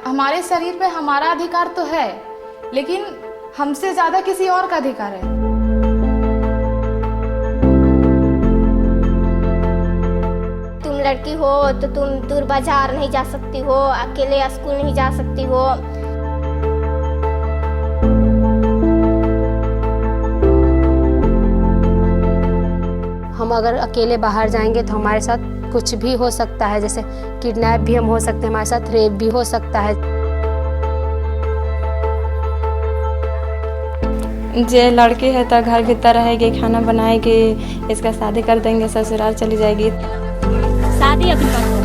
हमारे शरीर पे हमारा अधिकार तो है, लेकिन हमसे ज़्यादा किसी और का अधिकार है। तुम लड़की हो तो तुम दूर बाजार नहीं जा सकती हो, अकेले स्कूल नहीं जा सकती हो। हम अगर अकेले बाहर जाएंगे तो हमारे साथ कुछ भी हो सकता है, जैसे किडनैप भी हम हो सकते हैं, हमारे साथ रेप भी हो सकता है। जे लड़की है तो घर भीतर रहेगी, खाना बनाएगी, इसका शादी कर देंगे, ससुराल चली जाएगी। शादी अभी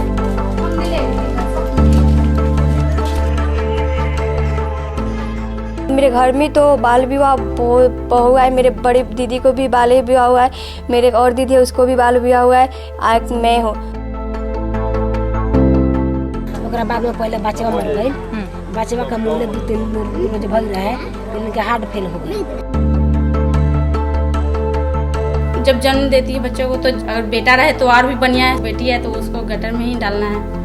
मेरे घर में तो बाल विवाह हुआ है, मेरे बड़ी दीदी को भी बाल विवाह हुआ है, मेरे और दीदी है उसको भी बाल विवाह हुआ है, आज मैं हूँ। ओकरा बाद में पहले बच्चा मर गई, बच्चा का मूल्य 2-3 रोज भर रहा है, उनके हार्ट फेल हो गई। जब जन्म देती है बच्चों को तो अगर बेटा रहे तो और भी बढ़िया है, बेटी है तो उसको गटर में ही डालना है।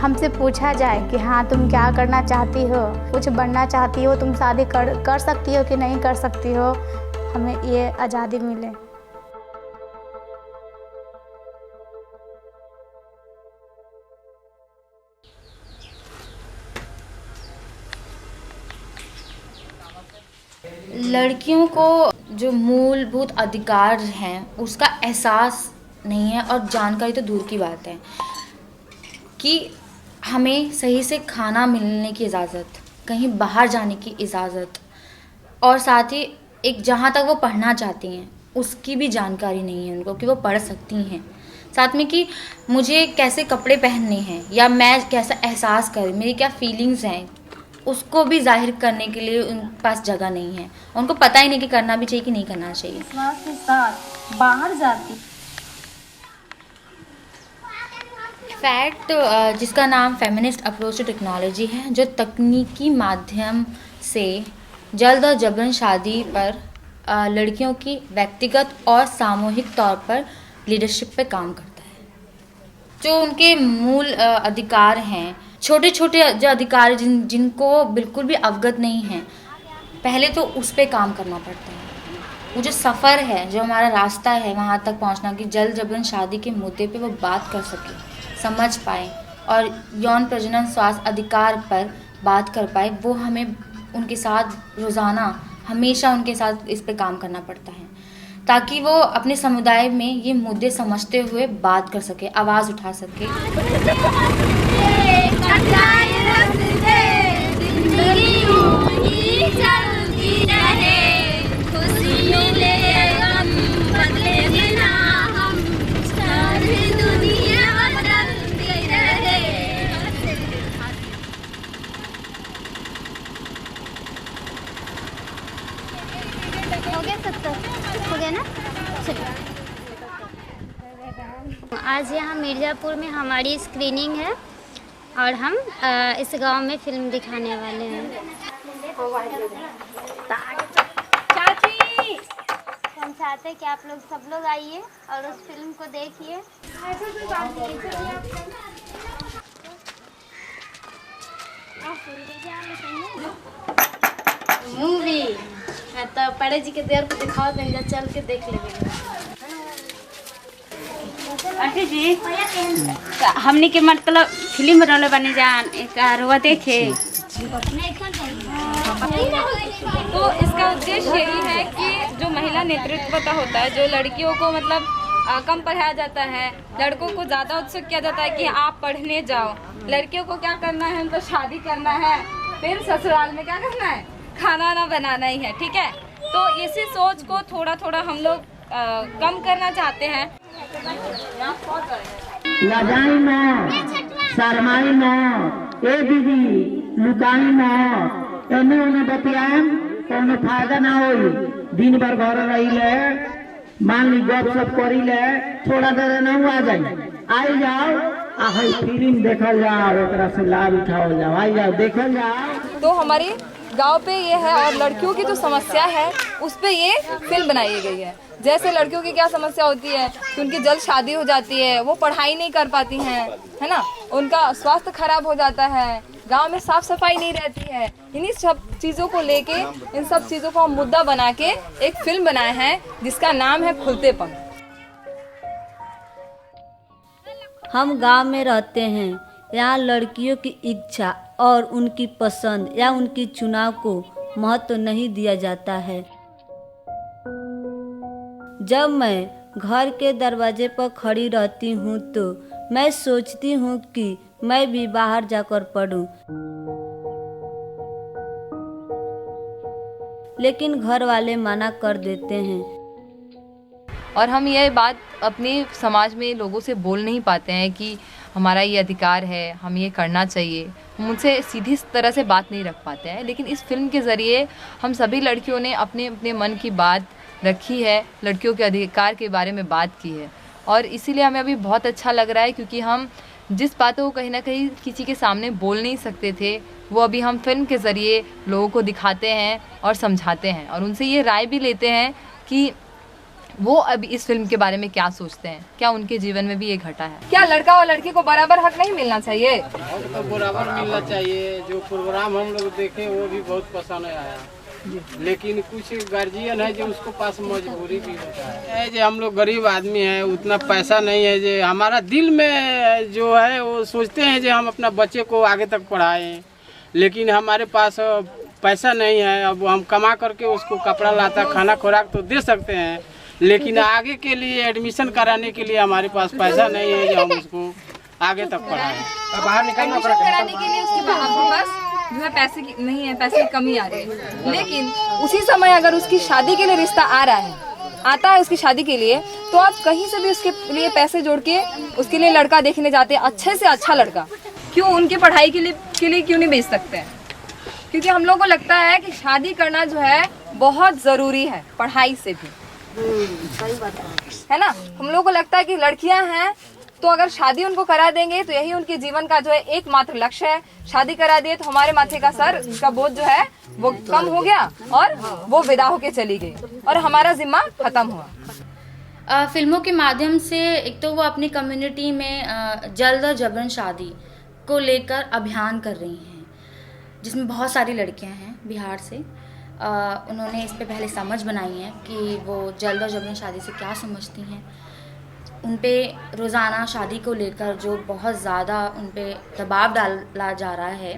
हमसे पूछा जाए कि हाँ तुम क्या करना चाहती हो, कुछ बनना चाहती हो, तुम शादी कर सकती हो कि नहीं कर सकती हो, हमें ये आज़ादी मिले। लड़कियों को जो मूलभूत अधिकार हैं उसका एहसास नहीं है, और जानकारी तो दूर की बात है कि हमें सही से खाना मिलने की इजाज़त, कहीं बाहर जाने की इजाज़त, और साथ ही एक जहाँ तक वो पढ़ना चाहती हैं उसकी भी जानकारी नहीं है उनको कि वो पढ़ सकती हैं। साथ में कि मुझे कैसे कपड़े पहनने हैं या मैं कैसा एहसास करूँ, मेरी क्या फीलिंग्स हैं, उसको भी जाहिर करने के लिए उनके पास जगह नहीं है। उनको पता ही नहीं कि करना भी चाहिए कि नहीं करना चाहिए। विश्वास के साथ बाहर जाती। फैक्ट जिसका नाम फेमिनिस्ट अप्रोच टू टेक्नोलॉजी है, जो तकनीकी माध्यम से जल्द और जबरन शादी पर लड़कियों की व्यक्तिगत और सामूहिक तौर पर लीडरशिप पे काम करता है। जो उनके मूल अधिकार हैं, छोटे छोटे जो अधिकार जिनको बिल्कुल भी अवगत नहीं हैं, पहले तो उस पे काम करना पड़ता है। वो जो सफ़र है, जो हमारा रास्ता है वहाँ तक पहुँचना, कि जल्द जबरन शादी के मुद्दे पे वो बात कर सके, समझ पाए और यौन प्रजनन स्वास्थ्य अधिकार पर बात कर पाए, वो हमें उनके साथ रोज़ाना हमेशा उनके साथ इस पे काम करना पड़ता है, ताकि वो अपने समुदाय में ये मुद्दे समझते हुए बात कर सके, आवाज़ उठा सके। हो गया ना? आज यहाँ मिर्ज़ापुर में हमारी स्क्रीनिंग है और हम इस गांव में फिल्म दिखाने वाले हैं। हम चाहते हैं कि आप लोग सब लोग आइए और उस फिल्म को देखिए। मूवी तो पड़े जी के देर को दिखाओ देंगे, चल के देख लेंगे। आंटी जी हमने के मतलब फिल्म बनौले बने जान एक रुआ देखे। तो इसका उद्देश्य यही है कि जो महिला नेतृत्व होता है, जो लड़कियों को मतलब कम पढ़ाया जाता है, लड़कों को ज़्यादा उत्सुक किया जाता है कि आप पढ़ने जाओ। लड़कियों को क्या करना है, उनको शादी करना है, फिर ससुराल में क्या करना है, खाना ना बनाना ही है, ठीक है। तो इसी सोच को थोड़ा थोड़ा हम लोग कम करना चाहते हैं। लजाई न, शरमाई न, ए दीदी लुकाई न, एने ओने बतियाम कोनो फायदा ना होई। दिन भर घर रहिले, मान ली गप सप करिले, थोड़ा देर ना आ जाए, आई जाओ आ फिल्म देखल जाओ, एकरा से लाभ उठाओ जाओ, आई जाओ देखल जाओ। तो हमारे गांव पे ये है, और लड़कियों की जो समस्या है उस पे ये फिल्म बनाई गई है, जैसे लड़कियों की क्या समस्या होती है कि उनकी जल्द शादी हो जाती है, वो पढ़ाई नहीं कर पाती हैं, है ना, उनका स्वास्थ्य खराब हो जाता है, गांव में साफ सफाई नहीं रहती है। इन्हीं सब चीज़ों को लेके, इन सब चीज़ों को हम मुद्दा बना के एक फिल्म बनाए हैं जिसका नाम है खुलते पंख। हम गांव में रहते हैं। यहाँ लड़कियों की इच्छा और उनकी पसंद या उनकी चुनाव को महत्व नहीं दिया जाता है। जब मैं घर के दरवाजे पर खड़ी रहती हूँ तो मैं सोचती हूँ कि मैं भी बाहर जाकर पढूं, लेकिन घर वाले मना कर देते हैं। और हम ये बात अपने समाज में लोगों से बोल नहीं पाते हैं कि हमारा ये अधिकार है, हम ये करना चाहिए, हम उनसे सीधी तरह से बात नहीं रख पाते हैं। लेकिन इस फिल्म के ज़रिए हम सभी लड़कियों ने अपने अपने मन की बात रखी है, लड़कियों के अधिकार के बारे में बात की है। और इसीलिए हमें अभी बहुत अच्छा लग रहा है, क्योंकि हम जिस बातों को कहीं ना कहीं किसी के सामने बोल नहीं सकते थे, वो अभी हम फिल्म के ज़रिए लोगों को दिखाते हैं और समझाते हैं, और उनसे ये राय भी लेते हैं कि वो अभी इस फिल्म के बारे में क्या सोचते हैं, क्या उनके जीवन में भी ये घटा है। क्या लड़का और लड़की को बराबर हक नहीं मिलना चाहिए? तो बराबर मिलना चाहिए। जो प्रोग्राम हम लोग देखे वो भी बहुत पसंद आया, लेकिन कुछ गार्जियन है जो उसको पास मजबूरी भी होता है। जो हम लोग गरीब आदमी हैं, उतना पैसा नहीं है। जो हमारा दिल में जो है वो सोचते हैं जो हम अपना बच्चे को आगे तक पढ़ाएं, लेकिन हमारे पास पैसा नहीं है। अब हम कमा करके उसको कपड़ा लाता, खाना खुराक तो दे सकते हैं, लेकिन आगे के लिए एडमिशन कराने के लिए हमारे पास पैसा नहीं है जो हम उसको आगे तक पढ़ाएं। बाहर निकलना कराने के लिए उसके पास जो है पैसे की नहीं है, पैसे की कमी आ रही है। लेकिन उसी समय अगर उसकी शादी के लिए रिश्ता आता है उसकी शादी के लिए, तो आप कहीं से भी उसके लिए पैसे जोड़ के उसके लिए लड़का देखने जाते हैं, अच्छे से अच्छा लड़का। क्यों उनकी पढ़ाई के लिए क्यों नहीं भेज सकते हैं? क्योंकि हम लोग को लगता है कि शादी करना जो है बहुत ज़रूरी है, पढ़ाई से भी, है ना। हम लोग को लगता है कि लड़कियां हैं तो अगर शादी उनको करा देंगे तो यही उनके जीवन का जो है एकमात्र लक्ष्य है। शादी करा दिए तो हमारे माथे का सर का बोझ जो है वो कम हो गया और वो विदा होके चली गई और हमारा जिम्मा खत्म हुआ। फिल्मों के माध्यम से एक तो वो अपनी कम्युनिटी में जल्द और जबरन शादी को लेकर अभियान कर रही हैं, जिसमें बहुत सारी लड़कियां हैं बिहार से। उन्होंने इस पे पहले समझ बनाई है कि वो जल्द और जबरन शादी से क्या समझती हैं। उन पे रोज़ाना शादी को लेकर जो बहुत ज़्यादा उन पे दबाव डाला जा रहा है,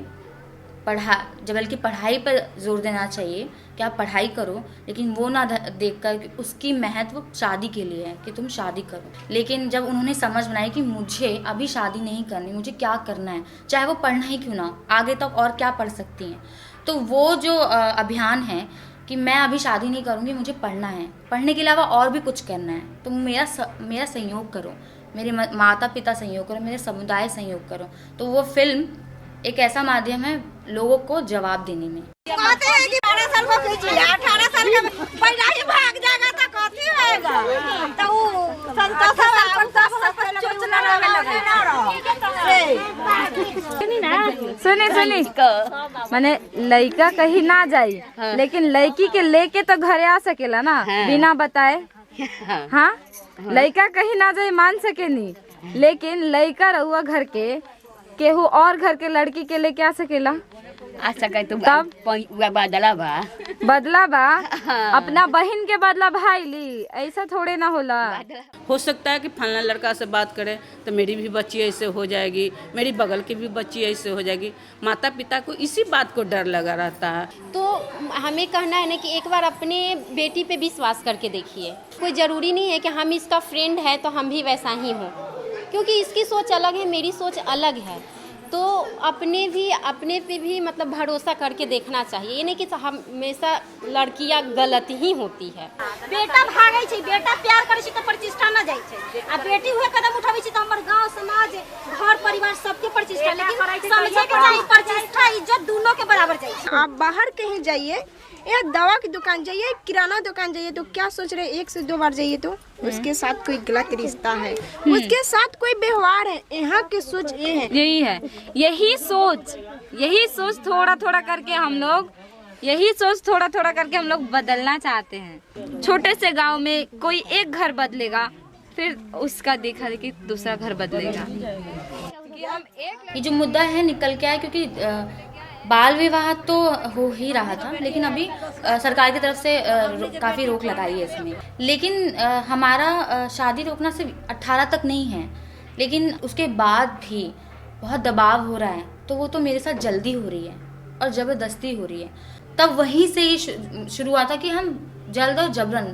बल्कि पढ़ाई पर जोर देना चाहिए कि आप पढ़ाई करो, लेकिन वो ना देखकर कि उसकी महत्व शादी के लिए है कि तुम शादी करो। लेकिन जब उन्होंने समझ बनाई कि मुझे अभी शादी नहीं करनी, मुझे क्या करना है, चाहे वो पढ़ना ही क्यों ना, आगे तक और क्या पढ़ सकती हैं, तो वो जो अभियान है कि मैं अभी शादी नहीं करूँगी, मुझे पढ़ना है, पढ़ने के अलावा और भी कुछ करना है, तो मेरा सहयोग करो, मेरे माता पिता सहयोग करो, मेरे समुदाय सहयोग करो। तो वो फिल्म एक ऐसा माध्यम है लोगों को जवाब देने में। कहते हैं कि 18 साल का कीजिए, 18 साल का पहला ही भाग जाएगा तो कथी होएगा, तो वो संतोष सुनी माने लड़का कहीं ना जाई, लेकिन लड़की के लेके तो घरे आ सकेला ना बिना बताए। हाँ, लड़का कहीं ना जाए मान सके नहीं, लेकिन लड़का रहुआ घर के केहू और घर के लड़की के लेके आ सकेला। आ सके तो तब बदला बा हाँ। अपना बहन के बदला भाई ली, ऐसा थोड़े ना होला। हो सकता है कि फलना लड़का से बात करे तो मेरी भी बच्ची ऐसे हो जाएगी, मेरी बगल की भी बच्ची ऐसे हो जाएगी। माता पिता को इसी बात को डर लगा रहता है। तो हमें कहना है ना कि एक बार अपने बेटी पे विश्वास करके देखिए। कोई ज़रूरी नहीं है कि हम इसका फ्रेंड है तो हम भी वैसा ही हों, क्योंकि इसकी सोच अलग है, मेरी सोच अलग है। तो अपने पे भी मतलब भरोसा करके देखना चाहिए। ये नहीं कि हमेशा लड़कियां गलत ही होती है। बेटा भागे छै, बेटा प्यार करे छै तो प्रतिष्ठा न जाय छै, आ बेटी हुए कदम उठावे छै तो हमर गांव समाज घर परिवार सबके प्रतिष्ठा, लेकिन समझे के चाहिए प्रतिष्ठा इज्जत दोनों के बराबर चाहिए। आप बाहर कहीं जाइए या दवा की दुकान जाइए, किराना दुकान जाइए, तो क्या सोच रहे, एक से दो बार जाइए तो उसके साथ कोई गलत रिश्ता है, उसके साथ कोई व्यवहार है। यहाँ की सोच ये है, यही सोच थोड़ा थोड़ा करके हम लोग यही सोच थोड़ा थोड़ा करके हम लोग बदलना चाहते हैं। छोटे से गांव में कोई एक घर बदलेगा, फिर उसका देखा देखी दूसरा घर बदलेगा। ये जो मुद्दा है निकल के आया, क्योंकि बाल विवाह तो हो ही रहा था, लेकिन अभी सरकार की तरफ से काफ़ी रोक लगाई है इसमें। लेकिन हमारा शादी रोकना सिर्फ 18 तक नहीं है, लेकिन उसके बाद भी बहुत दबाव हो रहा है। तो वो तो मेरे साथ जल्दी हो रही है और ज़बरदस्ती हो रही है। तब वहीं से ही शुरू हुआ था कि हम जल्द और जबरन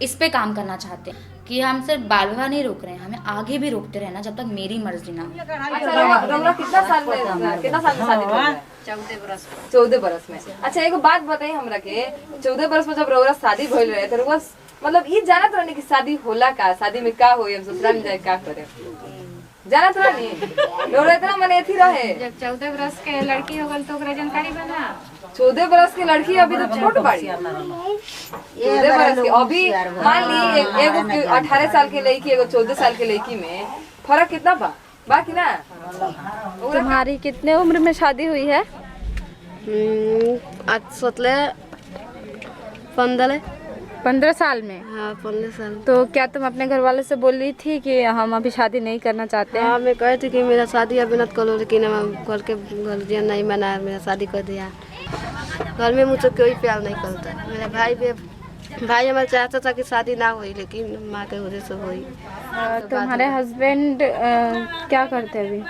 इस पे काम करना चाहते हैं कि हम सिर्फ बाल विवाह नहीं रोक रहे हैं, हमें आगे भी रोकते रहना जब तक मेरी मर्जी ना हो। कितना साल में शादी हुआ? 14 बरस में। अच्छा एगो बात बताइए हमरा के, 14 बरस में जब रउरा शादी भइल रहे तो रउरा मतलब ई जानत रहने कि शादी होला का, शादी में का होई, हम ससुराल में जाके का करे, जानत रहनी? रउरा इतना मने एथी रहे? जब 14 बरस के लड़की हो गल तो ओकरा जानकारी बना। 14 बरस की लड़की अभी तो छोट बाड़ी। 14 बरस की अभी मान ली एगो 18 साल की लड़की एगो 14 साल की लड़की में फर्क कितना बा कि ना? तुम्हारी कितने उम्र में शादी हुई है? 15 साल में? हाँ 15 साल। तो क्या तुम अपने घर वाले से बोल रही थी कि हम अभी शादी नहीं करना चाहते हैं? हाँ मैं कही थी कि मेरा शादी अभी मत करो, लेकिन घर के गार्जियन नहीं मना, मेरा शादी कर दिया। घर में मुझसे कोई प्यार नहीं करता। मेरा भाई हमारा चाहता था कि शादी ना हुई, लेकिन माँ के वजह से हुई। तुम्हारे हस्बैंड क्या करते हैं अभी?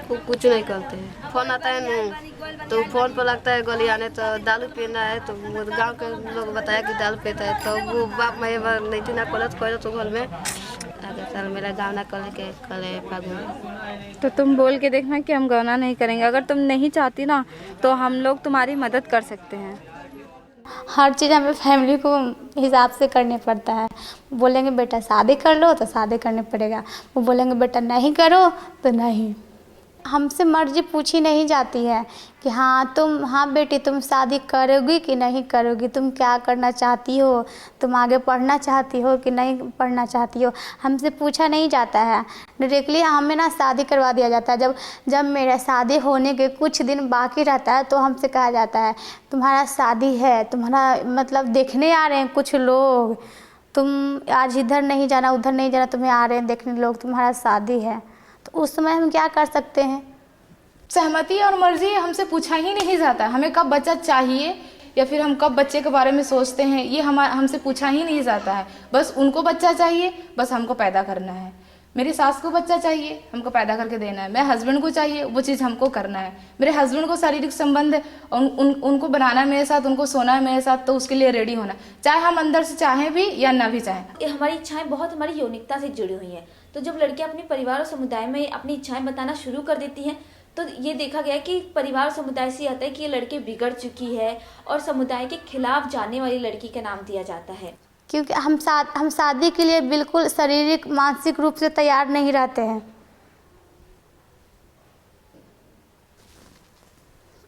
वो कुछ नहीं करते हैं। फोन आता है ना तो फोन पर लगता है गोली आने, तो दारू पीना है तो गांव के लोग बताया कि दारू पीता है, तो वो बाप मैं नहीं थी ना कॉलेज तो घर में आगे साल मेरा गाँव ना करे फागुन। तो तुम बोल के देखना कि हम गौना नहीं करेंगे। अगर तुम नहीं चाहती ना तो हम लोग तुम्हारी मदद कर सकते हैं। हर चीज़ हमें फैमिली को हिसाब से करने पड़ता है। बोलेंगे बेटा शादी कर लो तो शादी करने पड़ेगा, वो बोलेंगे बेटा नहीं करो तो नहीं। हमसे मर्जी पूछी नहीं जाती है कि हाँ बेटी तुम शादी करोगी कि नहीं करोगी, तुम क्या करना चाहती हो, तुम आगे पढ़ना चाहती हो कि नहीं पढ़ना चाहती हो, हमसे पूछा नहीं जाता है। डायरेक्टली हमें ना शादी करवा दिया जाता है। जब मेरा शादी होने के कुछ दिन बाकी रहता है तो हमसे कहा जाता है तुम्हारा शादी है, तुम्हारा मतलब देखने आ रहे हैं कुछ लोग, तुम आज इधर नहीं जाना उधर नहीं जाना, तुम्हें आ रहे हैं देखने लोग, तुम्हारा शादी है। तो उस समय हम क्या कर सकते हैं? सहमति और मर्जी हमसे पूछा ही नहीं जाता। हमें कब बच्चा चाहिए या फिर हम कब बच्चे के बारे में सोचते हैं, ये हमसे पूछा ही नहीं जाता है। बस उनको बच्चा चाहिए, बस हमको पैदा करना है। मेरी सास को बच्चा चाहिए, हमको पैदा करके देना है। मेरे हस्बैंड को चाहिए, वो चीज़ हमको करना है। मेरे हस्बैंड को शारीरिक संबंध है, उनको बनाना है मेरे साथ, उनको सोना है मेरे साथ, तो उसके लिए रेडी होना, चाहे हम अंदर से चाहें भी या ना भी चाहें। हमारी इच्छाएं बहुत हमारी यौनिकता से जुड़ी हुई हैं। तो जब लड़कियां अपने परिवार और समुदाय में अपनी इच्छाएं बताना शुरू कर देती हैं तो ये देखा गया कि परिवार और समुदाय से आता है कि ये लड़की बिगड़ चुकी है और समुदाय के खिलाफ जाने वाली लड़की का नाम दिया जाता है। क्योंकि हम शादी के लिए बिल्कुल शारीरिक मानसिक रूप से तैयार नहीं रहते हैं,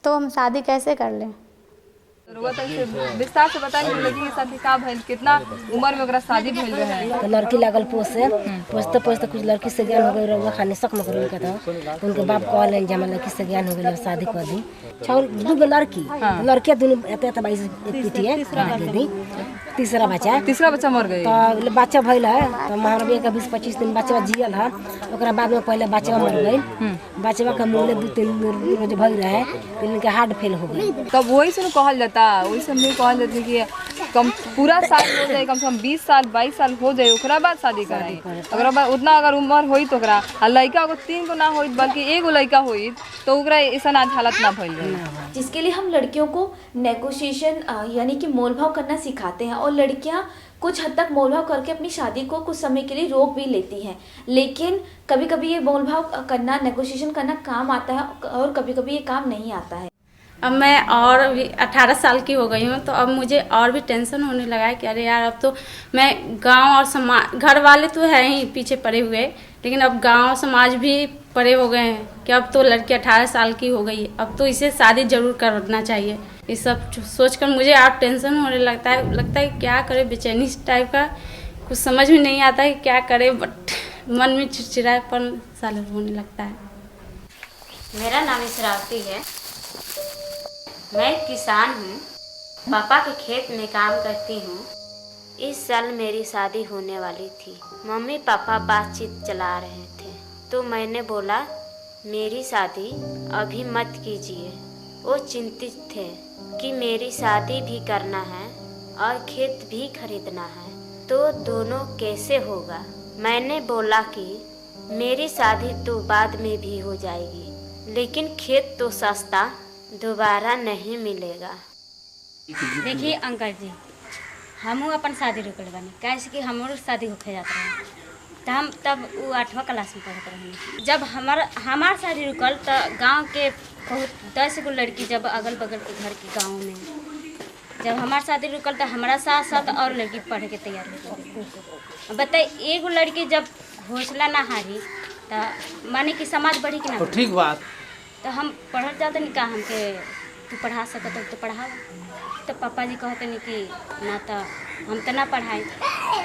तो हम शादी कैसे कर लें? विस्तार से बताइए लड़की के साथ का भइल, कितना उम्र में ओकरा शादी भइल रहे? तो लड़की लागल पोसते कुछ लड़की से ज्ञान हो गई रहुआ खाने शक में करें कहता तो उनके बाप कहले जे हमार लड़की से ज्ञान हो गई शादी कर दी। छौ दू लड़की लड़कियां दोनों एते 22 पीटी है दे दी। तीसरा बच्चा मर गई। तो बच्चा भइल है तो महारबी का 20-25 दिन बच्चा जियल है, ओकरा बाद में पहले बच्चा मर गई। बच्चा का मुंह 2-3 रोज भइल रहे, इनके हार्ट फेल हो गई। तब वही से कहल जाता, वही से हमने कहल जाती कि कम पूरा साल हो जाए, कम से कम 20 साल 22 साल हो जाए, ओकरा बाद शादी कराई। ओकरा बाद उतना अगर उम्र होई तो ओकरा लड़का अगर 3 गो ना होई बल्कि एगो लड़का होई तो ओकरा ऐसा आज हालत ना भइल रहे। जिसके लिए हम लड़कियों को नेगोशिएशन यानी कि मोलभाव करना सिखाते हैं और लड़कियां कुछ हद तक मोलभाव करके अपनी शादी को कुछ समय के लिए रोक भी लेती हैं। लेकिन कभी कभी ये मोलभाव करना, नेगोशिएशन करना काम आता है और कभी कभी ये काम नहीं आता है। अब मैं और भी 18 साल की हो गई हूँ तो अब मुझे और भी टेंशन होने लगा है कि अरे यार अब तो मैं गांव और समाज, घर वाले तो हैं ही पीछे पड़े हुए, लेकिन अब गांव समाज भी पड़े हो गए हैं कि अब तो लड़की 18 साल की हो गई है, अब तो इसे शादी जरूर करना चाहिए। ये सब सोचकर मुझे आप टेंशन होने लगता है क्या करे, बेचैनी टाइप का कुछ समझ में नहीं आता है क्या करे, बट मन में चिड़चिड़ापन सा होने लगता है। मेरा नाम इसरावती है। मैं किसान हूँ, पापा के खेत में काम करती हूँ। इस साल मेरी शादी होने वाली थी। मम्मी पापा बातचीत चला रहे थे तो मैंने बोला मेरी शादी अभी मत कीजिए। वो चिंतित थे कि मेरी शादी भी करना है और खेत भी खरीदना है, तो दोनों कैसे होगा। मैंने बोला कि मेरी शादी तो बाद में भी हो जाएगी, लेकिन खेत तो सस्ता दोबारा नहीं मिलेगा। देखिए अंकल जी, हमहू अपन शादी रुकल बानी, कैसे कि हमारो शादी होके जाता रहे, तो हम तब वो 8वां क्लास में पढ़ते रहे। जब हमार शादी रुकल तो गांव के बहुत 10 गो लड़की, जब अगल बगल के घर के गांव में जब हमार शादी रुकल तो हमारा साथ साथ और लड़की पढ़ के तैयार हो गई। बताइए एगो लड़की जब हौसला ना हारी तो माने कि समाज बढ़ी कि ना। तो ठीक बात। तो हम पढ़ल जाते नहीं, कहा हमके तू पढ़ा सकत तो पढ़ा। तो पापा जी कहते नहीं कि ना, तो हम तो ना पढ़ाए,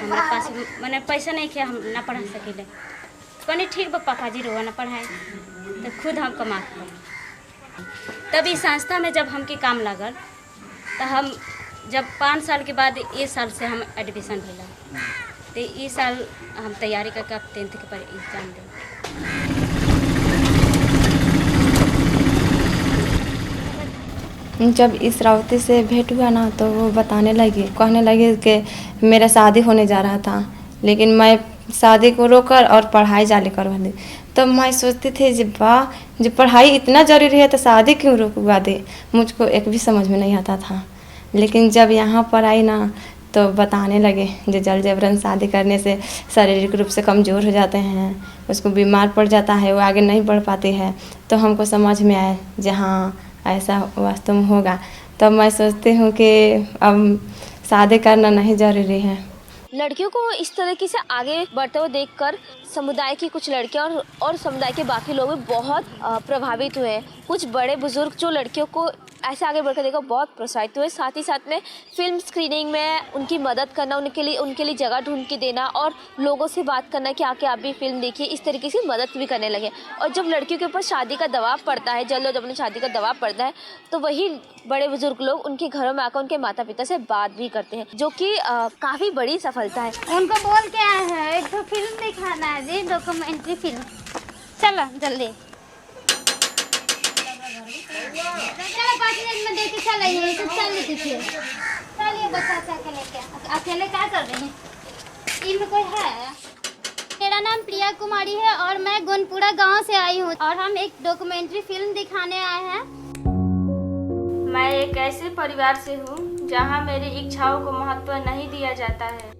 हमारे पास मैंने पैसा नहीं किया, हम ना पढ़ा सकेले। कहनी ठीक बा पापा जी रोआ ना पढ़ाए, तो खुद हम कमा कर। तब इस संस्था में जब हमके काम लागल तो हम जब 5 साल के बाद इस साल से हम एडमिशन भेला, तो इस साल हम तैयारी करके अब 10th के पर एग्जाम दें। जब इस रावती से भेंट हुआ ना तो वो बताने लगी, कहने लगी कि मेरा शादी होने जा रहा था, लेकिन मैं शादी को रोकर और पढ़ाई जारी करवा दी। तो मैं सोचती थी जब वाह, जब पढ़ाई इतना ज़रूरी है तो शादी क्यों रुकवा दे। मुझको एक भी समझ में नहीं आता था, लेकिन जब यहाँ पर आई ना तो बताने लगे जो जल्द जबरन शादी करने से शारीरिक रूप से कमज़ोर हो जाते हैं, उसको बीमार पड़ जाता है, वो आगे नहीं बढ़ पाती है। तो हमको समझ में आया जहाँ ऐसा वास्तव में होगा, तब मैं सोचती हूँ कि अब शादी करना नहीं ज़रूरी है। लड़कियों को इस तरीके से आगे बढ़ते हुए देखकर समुदाय की कुछ लड़कियां और समुदाय के बाकी लोग भी बहुत प्रभावित हुए हैं। कुछ बड़े बुजुर्ग जो लड़कियों को ऐसे आगे बढ़कर देखकर बहुत प्रोत्साहित हुए। साथ ही साथ में फिल्म स्क्रीनिंग में उनकी मदद करना, उनके लिए जगह ढूंढ के देना और लोगों से बात करना कि आके आप भी फिल्म देखिए, इस तरीके से मदद भी करने लगे। और जब लड़कियों के ऊपर शादी का दबाव पड़ता है, जब अपनी शादी का दबाव पड़ता है, तो वही बड़े बुजुर्ग लोग उनके घरों में आकर उनके माता पिता से बात भी करते हैं, जो कि काफ़ी बड़ी सफलता है। उनको बोल के आए हैं एक तो फिल्म दिखाना है जी, डॉक्यूमेंट्री फिल्म। चलो जल्दी चलो 5 मिनट में देखे चलिए, तो चलिए बच्चा के लेके। अकेले क्या कर रहे हैं? इनमें कोई है? मेरा नाम प्रिया कुमारी है और मैं गुनपुरा गांव से आई हूँ और हम एक डॉक्यूमेंट्री फिल्म दिखाने आए हैं। मैं एक ऐसे परिवार से हूँ जहाँ मेरी इच्छाओं को महत्व नहीं दिया जाता है।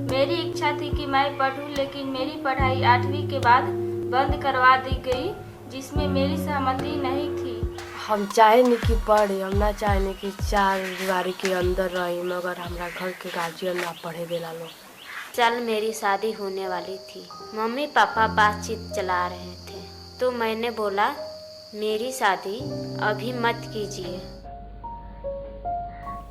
मेरी इच्छा थी कि मैं पढूं, लेकिन मेरी पढ़ाई 8वीं के बाद बंद करवा दी गई, जिसमें मेरी सहमति नहीं थी। हम चाहे नहीं कि पढ़े, हम ना चाहे नहीं कि 4 दीवारी के अंदर रही, मगर हमारा घर के गार्जियन ना पढ़े देला लोग। चल मेरी शादी होने वाली थी, मम्मी पापा बातचीत चला रहे थे, तो मैंने बोला मेरी शादी अभी मत कीजिए।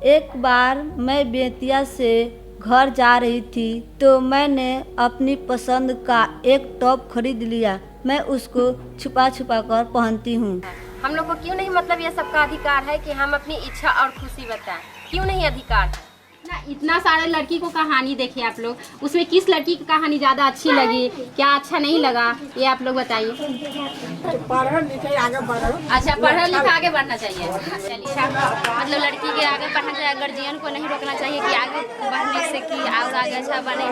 एक बार मैं बेतिया से घर जा रही थी तो मैंने अपनी पसंद का एक टॉप खरीद लिया। मैं उसको छुपा छुपा कर पहनती हूँ। हम लोग को क्यों नहीं मतलब ये सबका अधिकार है कि हम अपनी इच्छा और खुशी बताएं? क्यों नहीं अधिकार? ना इतना सारे लड़की को कहानी देखिए आप लोग, उसमें किस लड़की की कहानी ज़्यादा अच्छी लगी, क्या अच्छा नहीं लगा, ये आप लोग बताइए। पढ़ लिखे आगे बढ़ो। अच्छा, पढ़ लिखा आगे बढ़ना चाहिए। चलिए, मतलब लड़की के आगे बढ़ना चाहिए, गार्जियन को नहीं रोकना चाहिए कि आगे बढ़ने से कि और आगे अच्छा बने।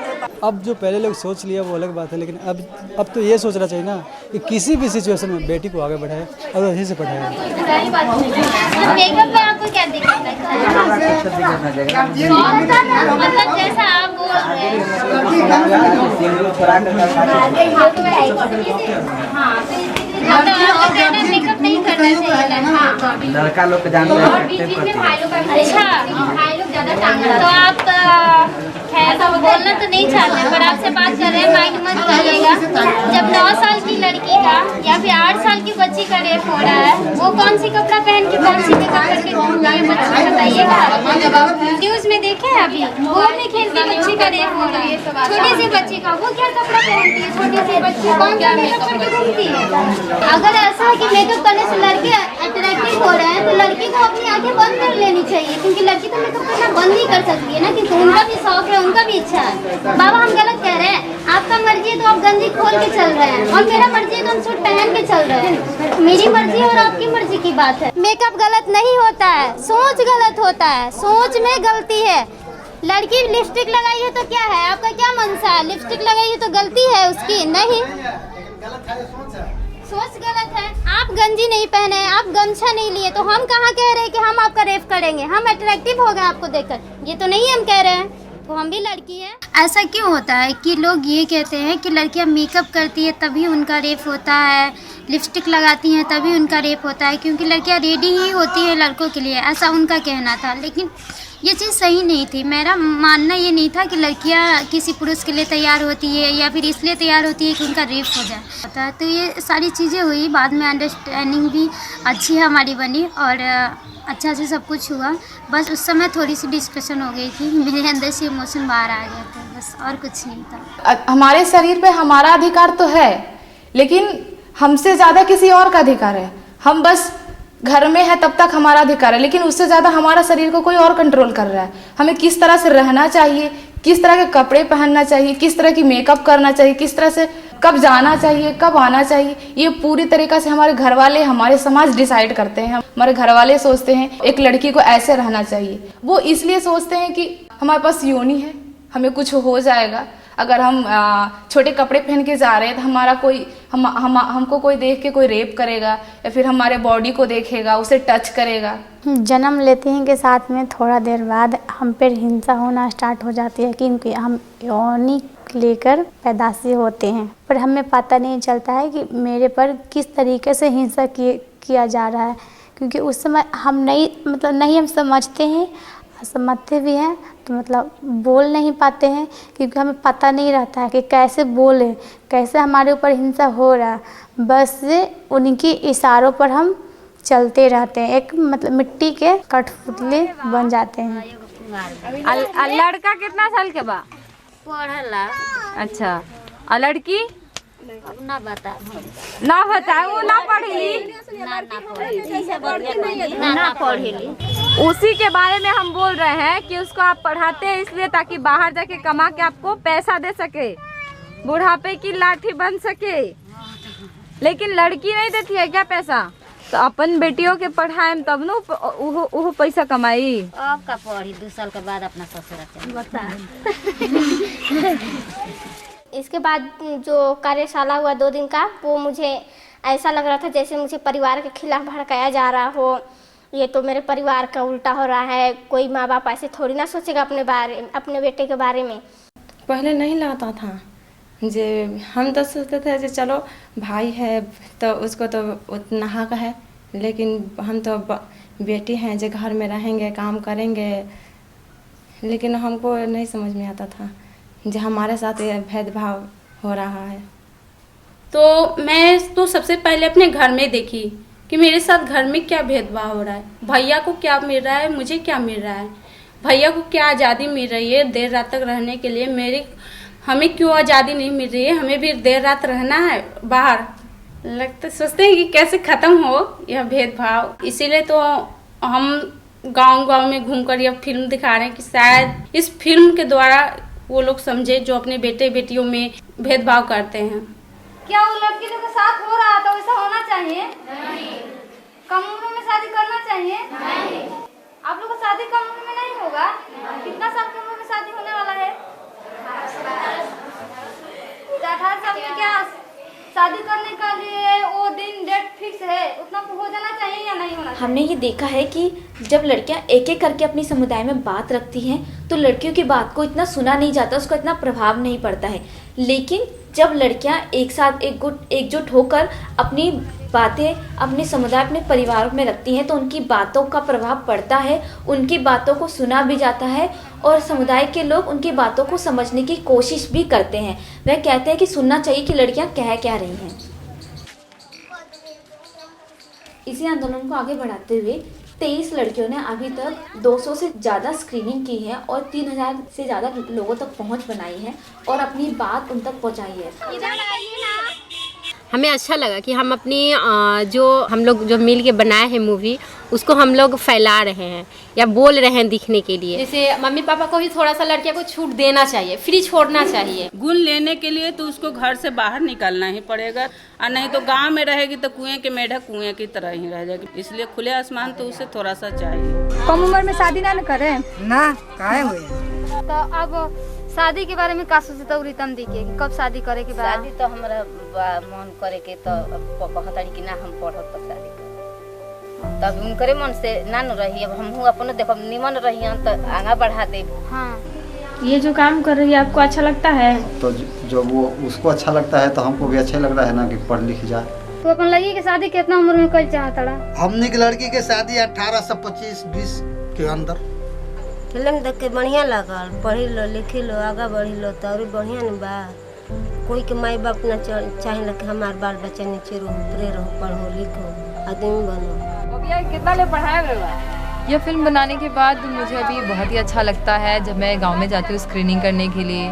अब जो पहले लोग सोच लिया वो अलग बात है, लेकिन अब तो ये सोचना चाहिए ना कि किसी भी सिचुएशन में बेटी को आगे बढ़ाए और अच्छे से पढ़ाए। मेकअप में आपको क्या दिक्कत है? मतलब जैसा आप बोल रहे हैं। मेकअप नहीं करना चाहिए लड़का लोग जानते हैं। अच्छा, भाई लोग ज्यादा टांग, तो आप खैर बोलना तो नहीं चाहते पर आपसे बात कर रहे हैं, माइंड मत करिएगा। जब 9 साल की लड़की का या फिर 8 साल की बच्ची का रेप हो रहा है, वो कौन सी कपड़ा पहन के कौन सी मेकअप करके घूम रही है बच्ची, बताइएगा। न्यूज में देखे हैं अभी वो में खेलती बच्ची का रेप हो रहा है, छोटी सी बच्ची का, वो क्या कपड़ा पहनती है, छोटी सी बच्ची कौन सा मेकअप करके घूमती है। अगर ऐसा है कि मेकअप करने से लड़के अट्रैक्टिव हो रहे हैं तो लड़की को अपनी आंखें बंद कर लेनी चाहिए, क्योंकि लड़की तो मेकअप करना बंद ही कर सकती है ना, क्योंकि उनका भी शौक है, उनका भी इच्छा है। बाबा हम गलत कह रहे हैं? आपका मर्जी है तो आप गंजी खोल के चल रहे हैं और मेरा मर्जी है तो हम सूट पहन के चल रहे हैं। मेरी मर्जी और आपकी मर्जी की बात है। मेकअप गलत नहीं होता है, सोच गलत होता है, सोच में गलती है। लड़की लिपस्टिक लगाई है तो क्या है, आपका क्या मनसा है? लिपस्टिक लगाई है तो गलती है उसकी? नहीं, सोच गलत है। आप गंजी नहीं पहने, आप गमछा नहीं लिए, तो हम कहाँ कह रहे हैं कि हम आपका रेप करेंगे? हम अट्रैक्टिव हो गए आपको देखकर, ये तो नहीं हम कह रहे हैं, तो हम भी लड़की हैं। ऐसा क्यों होता है कि लोग ये कहते हैं कि लड़कियां मेकअप करती है तभी उनका रेप होता है, लिपस्टिक लगाती हैं तभी उनका रेप होता है, क्योंकि लड़कियां रेडी ही होती है लड़कों के लिए, ऐसा उनका कहना था। लेकिन ये चीज़ सही नहीं थी। मेरा मानना ये नहीं था कि लड़कियां किसी पुरुष के लिए तैयार होती है या फिर इसलिए तैयार होती है कि उनका रेप हो जाए। तो ये सारी चीज़ें हुई, बाद में अंडरस्टैंडिंग भी अच्छी हमारी बनी और अच्छा से सब कुछ हुआ। बस उस समय थोड़ी सी डिस्कशन हो गई थी, मेरे अंदर से इमोशन बाहर आ गया था, बस और कुछ नहीं था। हमारे शरीर पे हमारा अधिकार तो है, लेकिन हमसे ज़्यादा किसी और का अधिकार है। हम बस घर में है तब तक हमारा अधिकार है, लेकिन उससे ज़्यादा हमारा शरीर को कोई और कंट्रोल कर रहा है। हमें किस तरह से रहना चाहिए, किस तरह के कपड़े पहनना चाहिए, किस तरह की मेकअप करना चाहिए, किस तरह से कब जाना चाहिए, कब आना चाहिए, ये पूरी तरीक़ा से हमारे घर वाले, हमारे समाज डिसाइड करते हैं। हमारे घर वाले सोचते हैं एक लड़की को ऐसे रहना चाहिए। वो इसलिए सोचते हैं कि हमारे पास योनि है, हमें कुछ हो जाएगा। अगर हम छोटे कपड़े पहन के जा रहे हैं तो हमारा कोई हमको कोई देख के कोई रेप करेगा या फिर हमारे बॉडी को देखेगा, उसे टच करेगा। जन्म लेते हैं के साथ में थोड़ा देर बाद हम पर हिंसा होना स्टार्ट हो जाती है, क्योंकि हम योनि लेकर पैदाशी होते हैं, पर हमें पता नहीं चलता है कि मेरे पर किस तरीके से हिंसा किया जा रहा है, क्योंकि उस समय हम नहीं हम समझते हैं, समझते भी हैं तो बोल नहीं पाते हैं, क्योंकि हमें पता नहीं रहता है कि कैसे बोले, कैसे हमारे ऊपर हिंसा हो रहा है। बस उनके इशारों पर हम चलते रहते हैं, एक मिट्टी के कठपुतली बन जाते हैं। लड़का कितना साल के बा? पढ़ला। अच्छा, और लड़की ना बता वो ना पढ़ी ना पढ़ेली। उसी के बारे में हम बोल रहे हैं कि उसको आप पढ़ाते हैं इसलिए ताकि बाहर जाके कमा के आपको पैसा दे सके, बुढ़ापे की लाठी बन सके। लेकिन लड़की नहीं देती है क्या पैसा? तो अपन बेटियों के पढ़ाए तब न वो पैसा कमाई। अब का पढ़ी 2 साल के बाद अपना ससुर बता। इसके बाद जो कार्यशाला हुआ 2 दिन का, वो मुझे ऐसा लग रहा था जैसे मुझे परिवार के खिलाफ भड़काया जा रहा हो। ये तो मेरे परिवार का उल्टा हो रहा है, कोई माँ बाप ऐसे थोड़ी ना सोचेगा अपने बेटे के बारे में। पहले नहीं लगता था, जे हम तो सोचते थे जो चलो भाई है तो उसको तो उतना हक है, लेकिन हम तो बेटी हैं जो घर में रहेंगे, काम करेंगे। लेकिन हमको नहीं समझ में आता था जो हमारे साथ ये भेदभाव हो रहा है। तो मैं तो सबसे पहले अपने घर में देखी कि मेरे साथ घर में क्या भेदभाव हो रहा है, भैया को क्या मिल रहा है, मुझे क्या मिल रहा है, भैया को क्या आज़ादी मिल रही है देर रात तक रहने के लिए, हमें क्यों आज़ादी नहीं मिल रही है, हमें भी देर रात रहना है बाहर। लगता सोचते हैं कि कैसे ख़त्म हो यह भेदभाव। इसीलिए तो हम गांव में घूमकर यह फिल्म दिखा रहे हैं कि शायद इस फिल्म के द्वारा वो लोग समझे जो अपने बेटे बेटियों में भेदभाव करते हैं। क्या वो लड़की लोग के साथ हो रहा था वैसा होना चाहिए? नहीं। कम उम्र में शादी करना चाहिए? नहीं। आप लोग को शादी कम उम्र में नहीं होगा? कितना साल की उम्र में शादी होने वाला है? 18 साल में क्या शादी करने का लिए वो दिन डेट फिक्स है, उतना हो जाना चाहिए या नहीं होना चाहिए? हमने ये देखा है कि जब लड़कियां एक एक करके अपनी समुदाय में बात रखती हैं तो लड़कियों की बात को इतना सुना नहीं जाता, उसका इतना प्रभाव नहीं पड़ता है। लेकिन जब लड़कियां एक साथ एकजुट होकर अपनी बातें अपने समुदाय, अपने परिवार में रखती हैं तो उनकी बातों का प्रभाव पड़ता है, उनकी बातों को सुना भी जाता है और समुदाय के लोग उनकी बातों को समझने की कोशिश भी करते हैं। वह कहते हैं कि सुनना चाहिए कि लड़कियां कह क्या रही हैं। इसी आंदोलन को आगे बढ़ाते हुए 23 लड़कियों ने अभी तक 200 से ज़्यादा स्क्रीनिंग की है और 3000 से ज़्यादा लोगों तक पहुंच बनाई है और अपनी बात उन तक पहुंचाई है। हमें अच्छा लगा कि हम अपनी जो हम लोग जो मिल के बनाए हैं मूवी, उसको हम लोग फैला रहे हैं या बोल रहे हैं दिखने के लिए। जैसे मम्मी पापा को भी थोड़ा सा लड़कियों को छूट देना चाहिए, फ्री छोड़ना चाहिए। गुण लेने के लिए तो उसको घर से बाहर निकलना ही पड़ेगा, और नहीं तो गांव में रहेगी तो कुएं के मेढक कुएं की तरह ही रह जाएगी। इसलिए खुले आसमान तो उसे थोड़ा सा चाहिए। कम उम्र में शादी ना करें ना काहे हुए। तो अब शादी के बारे में का सोचता हूँ रितम दी के कब शादी करे के बाद? शादी तो हमारा मन करे के तो कहताड़ी कि ना हम पढ़ब तो शादी कर, तब उनकरे मन से ना न रही। अब हम अपन देखो निमन रही तो आगा बढ़ा दे। हाँ, ये जो काम कर रही है आपको अच्छा लगता है? तो जो वो उसको अच्छा लगता है तो हमको भी अच्छा लग रहा है ना कि पढ़ लिख जाए। तो अपन लड़की के शादी कितना उम्र में कर चाहता? हमने की लड़की के शादी 18 से 25-20 के अंदर। फिल्म देख के बढ़िया लगल, पढ़ी लो लिखी लो आगा बढ़ी लो तो और बढ़िया न बा। कोई के माई बाप ना चाहे कि हमार बाल बच्चा नीचे रहो, ऊपरे रहो, पढ़ो लिखो, आदमी बनो। कितना ले पढ़ाया? यह फिल्म बनाने के बाद मुझे अभी बहुत ही अच्छा लगता है। जब मैं गांव में जाती हूँ स्क्रीनिंग करने के लिए,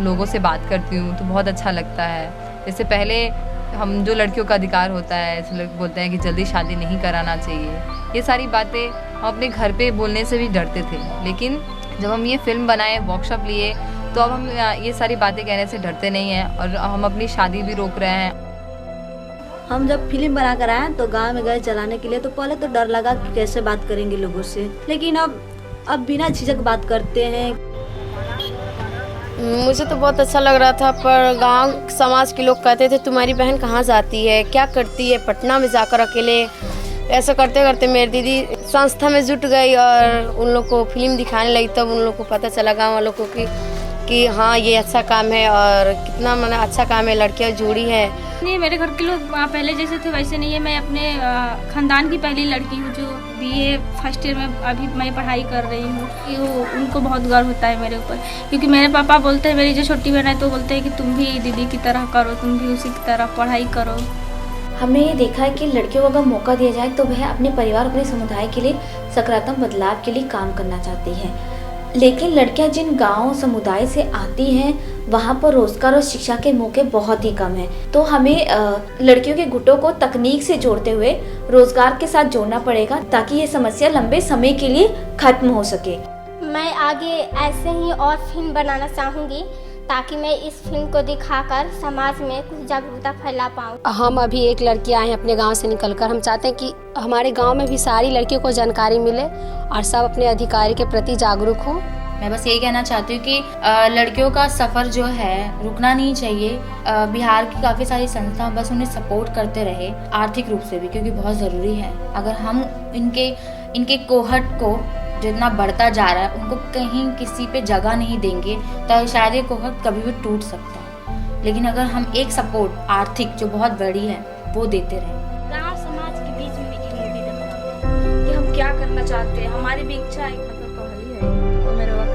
लोगों से बात करती हूँ तो बहुत अच्छा लगता है। जैसे पहले हम जो लड़कियों का अधिकार होता है, ऐसे लोग बोलते हैं कि जल्दी शादी नहीं कराना चाहिए, ये सारी बातें हम अपने घर पे बोलने से भी डरते थे। लेकिन जब हम ये फिल्म बनाए, वर्कशॉप लिए, तो अब हम ये सारी बातें कहने से डरते नहीं हैं और हम अपनी शादी भी रोक रहे हैं। हम जब फिल्म बना कर आए तो गांव में गए चलाने के लिए, तो पहले तो डर लगा कि कैसे बात करेंगे लोगों से, लेकिन अब बिना झिझक बात करते हैं। मुझे तो बहुत अच्छा लग रहा था, पर गांव समाज के लोग कहते थे तुम्हारी बहन कहाँ जाती है, क्या करती है पटना में जाकर अकेले। ऐसा करते करते मेरी दीदी संस्था में जुट गई और उन लोग को फिल्म दिखाने लगी। तब उन लोग को पता चला गाँव वालों को कि हाँ ये अच्छा काम है और कितना माना अच्छा काम है, लड़कियाँ जुड़ी है। नहीं, मेरे घर के लोग पहले जैसे थे वैसे नहीं है। मैं अपने खानदान की पहली लड़की हूँ जो BA फर्स्ट ईयर में अभी मैं पढ़ाई कर रही हूँ। उनको बहुत गर्व होता है मेरे ऊपर, क्योंकि मेरे पापा बोलते हैं, मेरी जो छोटी बहन है तो बोलते हैं कि तुम भी दीदी की तरह करो, तुम भी उसी की तरह पढ़ाई करो। हमने ये देखा है कि लड़कियों को अगर मौका दिया जाए तो वह अपने परिवार, अपने समुदाय के लिए सकारात्मक बदलाव के लिए काम करना चाहती हैं। लेकिन लड़कियां जिन गांव समुदाय से आती हैं वहां पर रोजगार और शिक्षा के मौके बहुत ही कम हैं। तो हमें लड़कियों के गुटों को तकनीक से जोड़ते हुए रोजगार के साथ जोड़ना पड़ेगा ताकि ये समस्या लंबे समय के लिए खत्म हो सके। मैं आगे ऐसे ही और फिल्म बनाना चाहूँगी ताकि मैं इस फिल्म को दिखाकर समाज में कुछ जागरूकता फैला पाऊँ। हम अभी एक लड़की आए हैं अपने गांव से निकलकर। हम चाहते हैं कि हमारे गांव में भी सारी लड़कियों को जानकारी मिले और सब अपने अधिकार के प्रति जागरूक हो। मैं बस यही कहना चाहती हूँ कि लड़कियों का सफ़र जो है रुकना नहीं चाहिए। बिहार की काफ़ी सारी संस्था बस उन्हें सपोर्ट करते रहे आर्थिक रूप से भी, क्योंकि बहुत ज़रूरी है। अगर हम इनके कोहट को जितना बढ़ता जा रहा है उनको कहीं किसी पे जगह नहीं देंगे तो शायद ये कोहट कभी भी टूट सकता है। लेकिन अगर हम एक सपोर्ट आर्थिक जो बहुत बड़ी है वो देते रहें। गाँव समाज के बीच में एक मूवी दिखाते कि हम क्या करना चाहते हैं, हमारी भी इच्छा एक मतलब कहली है तो मेरे वक़्त